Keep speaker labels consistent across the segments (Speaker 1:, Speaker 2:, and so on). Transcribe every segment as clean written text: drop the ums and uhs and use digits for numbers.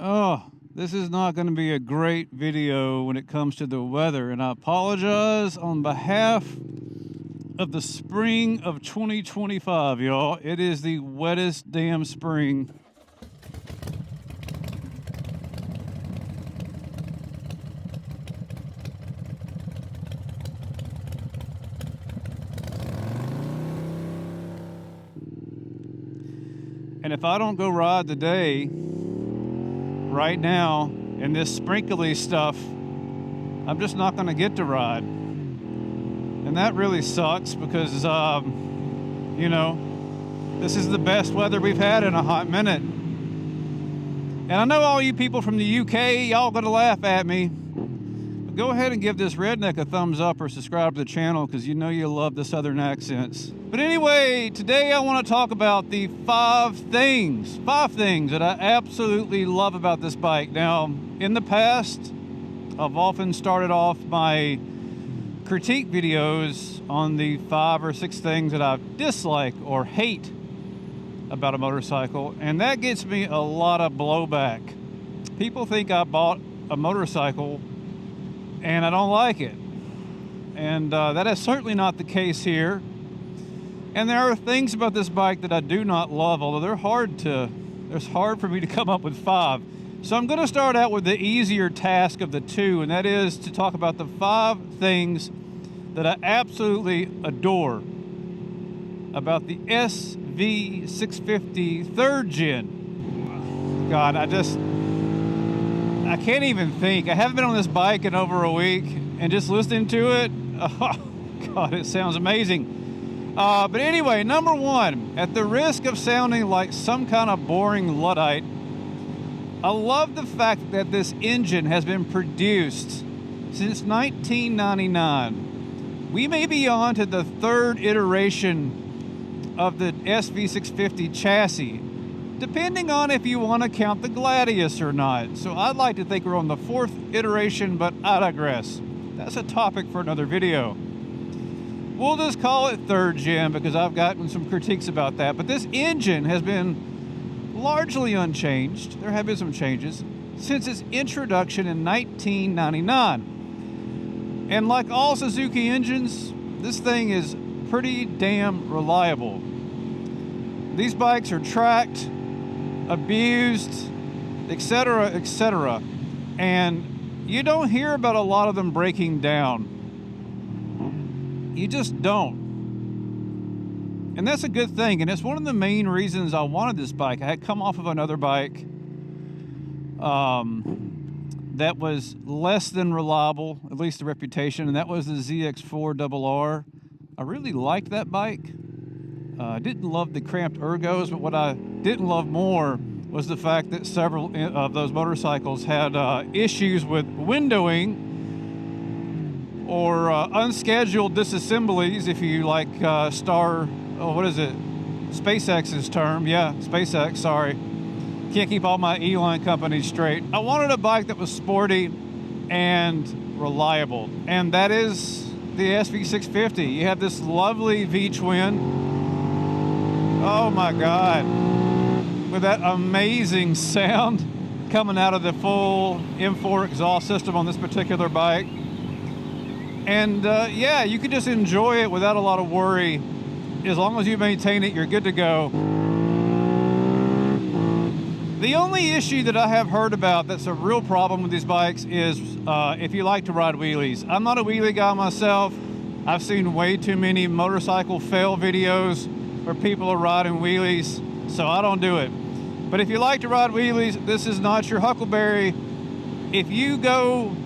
Speaker 1: Oh, this is not going to be a great video when it comes to the weather, and I apologize on behalf of the spring of 2025, y'all. It is the wettest damn spring. And if I don't go ride today, right now, in this sprinkly stuff, I'm just not going to get to ride. And that really sucks because, you know, this is the best weather we've had in a hot minute. And I know all you people from the UK, y'all going to laugh at me. But go ahead and give this redneck a thumbs up or subscribe to the channel because you know you love the southern accents. But anyway, today I want to talk about the five things that I absolutely love about this bike. Now, in the past, I've often started off my critique videos on the 5 or 6 things that I dislike or hate about a motorcycle, and that gets me a lot of blowback. People think I bought a motorcycle and I don't like it, and that is certainly not the case here. And there are things about this bike that I do not love, although it's hard for me to come up with 5. So I'm going to start out with the easier task of the 2, and that is to talk about the 5 things that I absolutely adore about the SV650 3rd Gen. God, I can't even think. I haven't been on this bike in over a week, and just listening to it, oh God, it sounds amazing. But anyway, number 1, at the risk of sounding like some kind of boring Luddite, I love the fact that this engine has been produced since 1999. We may be on to the 3rd iteration of the SV650 chassis, depending on if you want to count the Gladius or not. So I'd like to think we're on the 4th iteration, but I digress. That's a topic for another video. We'll just call it 3rd Gen because I've gotten some critiques about that. But this engine has been largely unchanged. There have been some changes since its introduction in 1999. And like all Suzuki engines, this thing is pretty damn reliable. These bikes are tracked, abused, etc., etc. And you don't hear about a lot of them breaking down. You just don't. And that's a good thing. And it's one of the main reasons I wanted this bike. I had come off of another bike that was less than reliable, at least the reputation, and that was the ZX4RR. I really liked that bike. I didn't love the cramped ergos, but what I didn't love more was the fact that several of those motorcycles had issues with windowing or unscheduled disassemblies, if you like SpaceX's term. Yeah, SpaceX, sorry. Can't keep all my E-line companies straight. I wanted a bike that was sporty and reliable, and that is the SV650. You have this lovely V-twin. Oh my God. With that amazing sound coming out of the full M4 exhaust system on this particular bike. And yeah, you can just enjoy it without a lot of worry. As long as you maintain it, you're good to go. The only issue that I have heard about that's a real problem with these bikes is if you like to ride wheelies. I'm not a wheelie guy myself. I've seen way too many motorcycle fail videos where people are riding wheelies, so I don't do it. But if you like to ride wheelies, this is not your Huckleberry. If you go,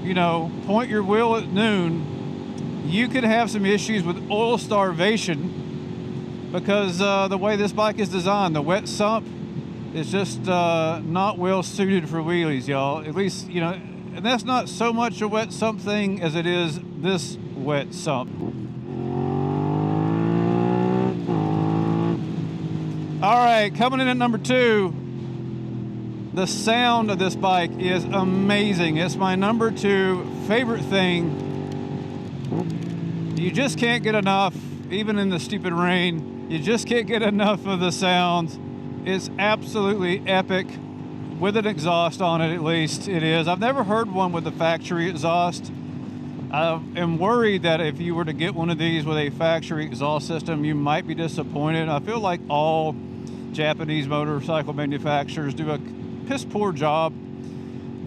Speaker 1: you know, point your wheel at noon, you could have some issues with oil starvation because the way this bike is designed, the wet sump is just not well suited for wheelies, y'all. At least, you know, and that's not so much a wet sump thing as it is this wet sump. All right, coming in at number 2, the sound of this bike is amazing. It's my number 2 favorite thing. You just can't get enough, even in the stupid rain. You just can't get enough of the sound. It's absolutely epic. with an exhaust on it, at least it is. I've never heard one with a factory exhaust. I am worried that if you were to get one of these with a factory exhaust system, you might be disappointed. I feel like all Japanese motorcycle manufacturers do a piss poor job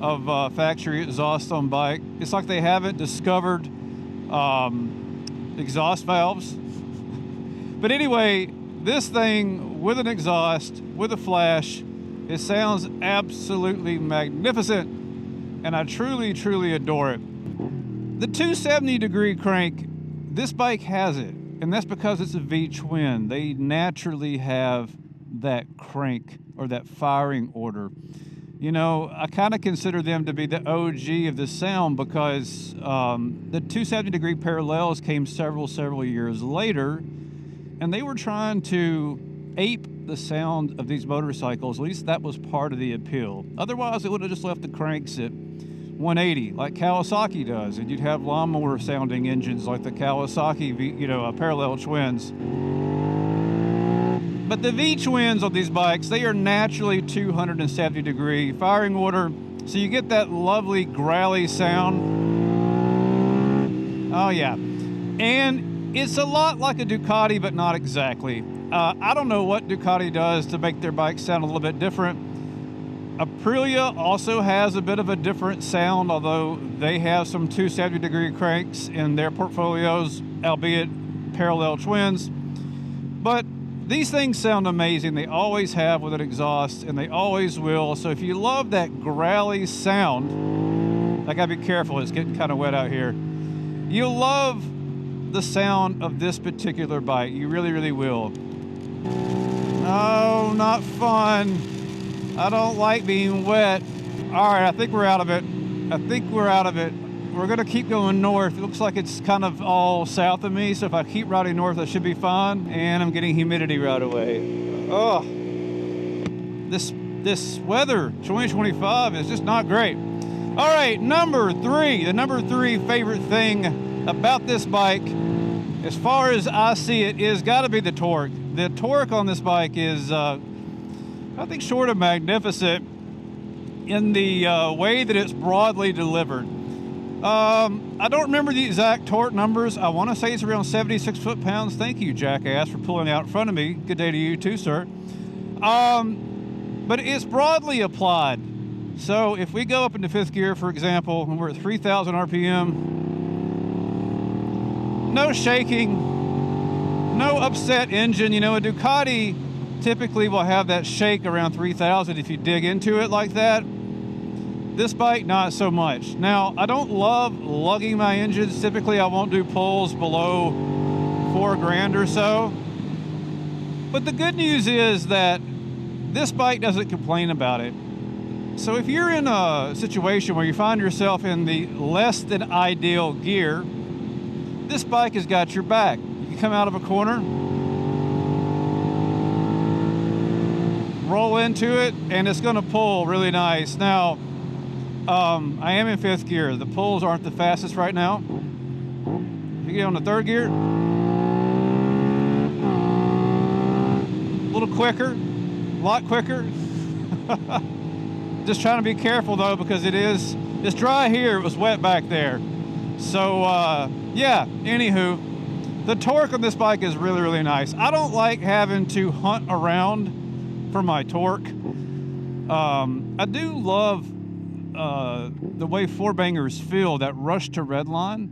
Speaker 1: of factory exhaust on bike. It's like they haven't discovered exhaust valves. But anyway, this thing with an exhaust, with a flash, it sounds absolutely magnificent, and I truly, truly adore it. The 270-degree crank, this bike has it, and that's because it's a V-twin. They naturally have that crank or that firing order. You know, I kind of consider them to be the OG of the sound because the 270-degree parallels came several years later, and they were trying to ape the sound of these motorcycles. At least that was part of the appeal. Otherwise, it would have just left the cranks at 180 like Kawasaki does, and you'd have lawnmower sounding engines like the Kawasaki parallel twins. But the V-twins on these bikes, they are naturally 270-degree firing order, so you get that lovely growly sound. Oh yeah, and it's a lot like a Ducati, but not exactly. I don't know what Ducati does to make their bikes sound a little bit different. Aprilia also has a bit of a different sound, although they have some 270-degree cranks in their portfolios, albeit parallel twins. But these things sound amazing. They always have with an exhaust, and they always will. So if you love that growly sound, I gotta be careful, it's getting kind of wet out here. You'll love the sound of this particular bike. You really, really will. No, not fun. I don't like being wet. All right, I think we're out of it. We're gonna keep going north. It looks like it's kind of all south of me, so if I keep riding north, I should be fine. And I'm getting humidity right away. Oh, this weather, 2025, is just not great. All right, number three. The number three favorite thing about this bike, as far as I see it, is gotta be the torque. The torque on this bike is, I think, short of magnificent in the way that it's broadly delivered. I don't remember the exact torque numbers. I want to say it's around 76 foot-pounds. Thank you, jackass, for pulling out in front of me. Good day to you too, sir. But it's broadly applied. So if we go up into fifth gear, for example, when we're at 3,000 RPM, no shaking, no upset engine. You know, a Ducati typically will have that shake around 3,000 if you dig into it like that. This bike, not so much. Now, I don't love lugging my engines. Typically, I won't do pulls below $4,000 or so. But the good news is that this bike doesn't complain about it. So if you're in a situation where you find yourself in the less than ideal gear, this bike has got your back. You can come out of a corner, roll into it, and it's going to pull really nice. Now, I am in fifth gear. The pulls aren't the fastest right now. If you get on the third gear, a little quicker, a lot quicker. Just trying to be careful though, because it's dry here, it was wet back there. So yeah, anywho, the torque on this bike is really, really nice. I don't like having to hunt around for my torque. I do love the way four bangers feel, that rush to redline,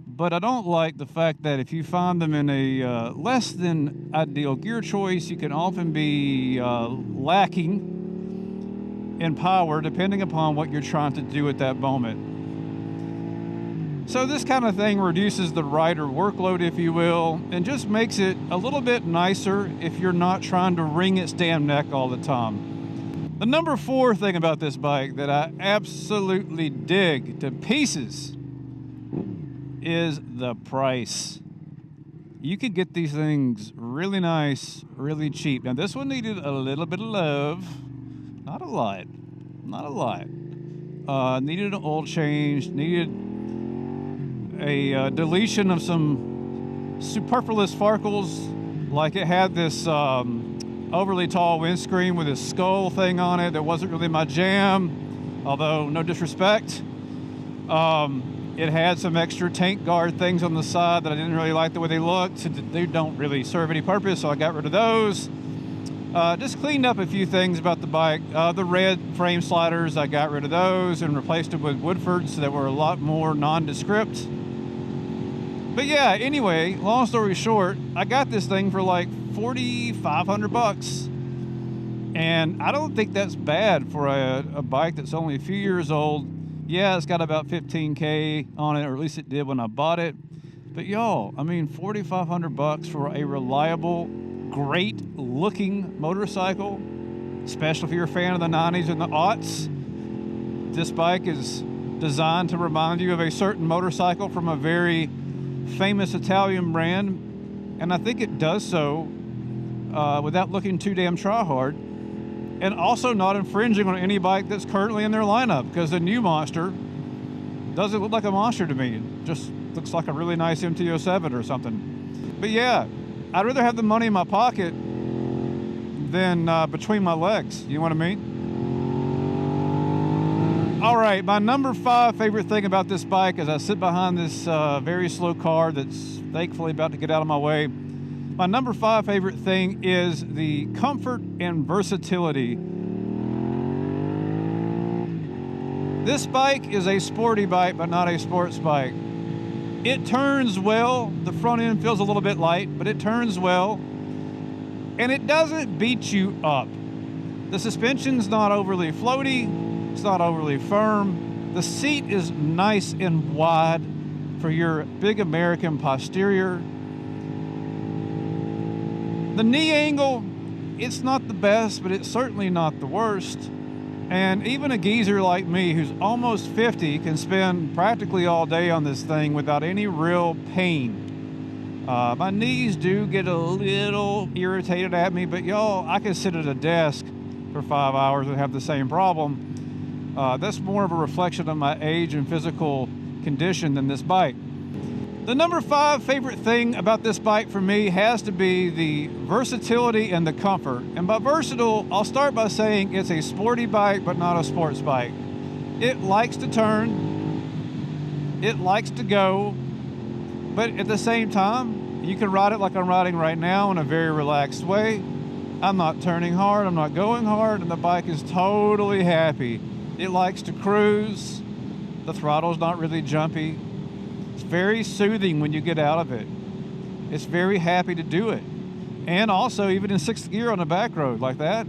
Speaker 1: but I don't like the fact that if you find them in a less than ideal gear choice, you can often be lacking in power depending upon what you're trying to do at that moment. So this kind of thing reduces the rider workload, if you will, and just makes it a little bit nicer if you're not trying to wring its damn neck all the time. The number four thing about this bike that I absolutely dig to pieces is the price. You could get these things really nice, really cheap. Now this one needed a little bit of love, not a lot. Needed an oil change, needed a deletion of some superfluous farkles, like it had this overly tall windscreen with a skull thing on it that wasn't really my jam, although no disrespect. It had some extra tank guard things on the side that I didn't really like the way they looked. They don't really serve any purpose, so I got rid of those. Just cleaned up a few things about the bike. The red frame sliders, I got rid of those and replaced them with Woodfords that were a lot more nondescript. But yeah, anyway, long story short, I got this thing for like $4,500, and I don't think that's bad for a bike that's only a few years old. Yeah, it's got about 15K on it, or at least it did when I bought it. But y'all, I mean, $4,500 for a reliable, great looking motorcycle, especially if you're a fan of the 90s and the aughts. This bike is designed to remind you of a certain motorcycle from a very famous Italian brand, and I think it does so without looking too damn try hard, and also not infringing on any bike that's currently in their lineup, because the new monster doesn't look like a monster to me. It just looks like a really nice MT-07 or something. But yeah, I'd rather have the money in my pocket than between my legs, you know what I mean? All right, my number 5 favorite thing about this bike as I sit behind this very slow car that's thankfully about to get out of my way. My number 5 favorite thing is the comfort and versatility. This bike is a sporty bike, but not a sports bike. It turns well. The front end feels a little bit light, but it turns well. And it doesn't beat you up. The suspension's not overly floaty. It's not overly firm. The seat is nice and wide for your big American posterior. The knee angle, it's not the best, but it's certainly not the worst. And even a geezer like me who's almost 50 can spend practically all day on this thing without any real pain. My knees do get a little irritated at me, but y'all, I can sit at a desk for 5 hours and have the same problem. That's more of a reflection of my age and physical condition than this bike. The number 5 favorite thing about this bike for me has to be the versatility and the comfort. And by versatile, I'll start by saying it's a sporty bike, but not a sports bike. It likes to turn, it likes to go, but at the same time, you can ride it like I'm riding right now in a very relaxed way. I'm not turning hard, I'm not going hard, and the bike is totally happy. It likes to cruise. The throttle's not really jumpy. It's very soothing when you get out of it. It's very happy to do it. And also, even in 6th gear on a back road like that,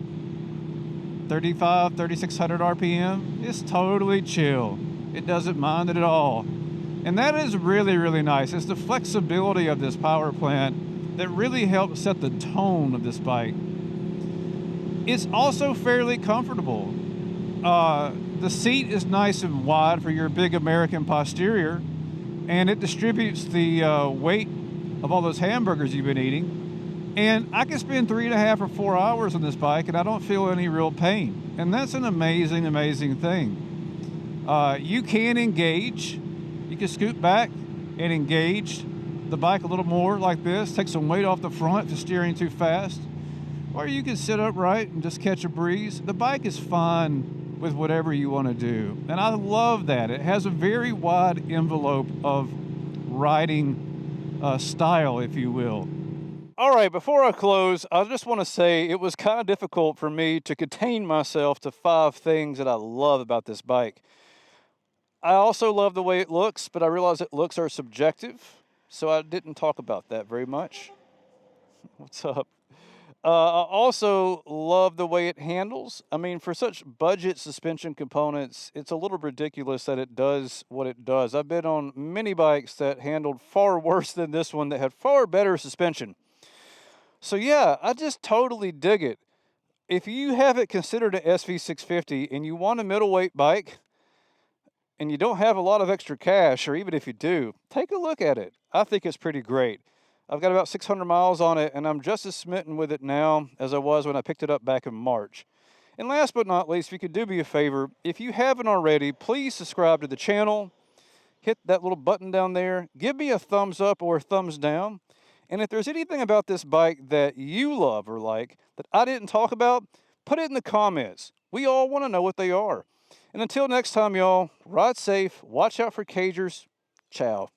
Speaker 1: 3,600 RPM, it's totally chill. It doesn't mind it at all. And that is really, really nice. It's the flexibility of this power plant that really helps set the tone of this bike. It's also fairly comfortable. The seat is nice and wide for your big American posterior, and it distributes the weight of all those hamburgers you've been eating. And I can spend 3.5 or 4 hours on this bike and I don't feel any real pain. And that's an amazing, amazing thing. You can engage. You can scoot back and engage the bike a little more like this, take some weight off the front if you're steering too fast. Or you can sit upright and just catch a breeze. The bike is fine with whatever you want to do. And I love that. It has a very wide envelope of riding style, if you will. All right, before I close, I just want to say it was kind of difficult for me to contain myself to 5 things that I love about this bike. I also love the way it looks, but I realize that looks are subjective, so I didn't talk about that very much. What's up? I also love the way it handles. I mean, for such budget suspension components, it's a little ridiculous that it does what it does. I've been on many bikes that handled far worse than this one that had far better suspension. So yeah, I just totally dig it. If you haven't considered an SV650 and you want a middleweight bike and you don't have a lot of extra cash, or even if you do, take a look at it. I think it's pretty great. I've got about 600 miles on it, and I'm just as smitten with it now as I was when I picked it up back in March. And last but not least, if you could do me a favor, if you haven't already, please subscribe to the channel. Hit that little button down there. Give me a thumbs up or a thumbs down. And if there's anything about this bike that you love or like that I didn't talk about, put it in the comments. We all want to know what they are. And until next time, y'all, ride safe, watch out for cagers. Ciao.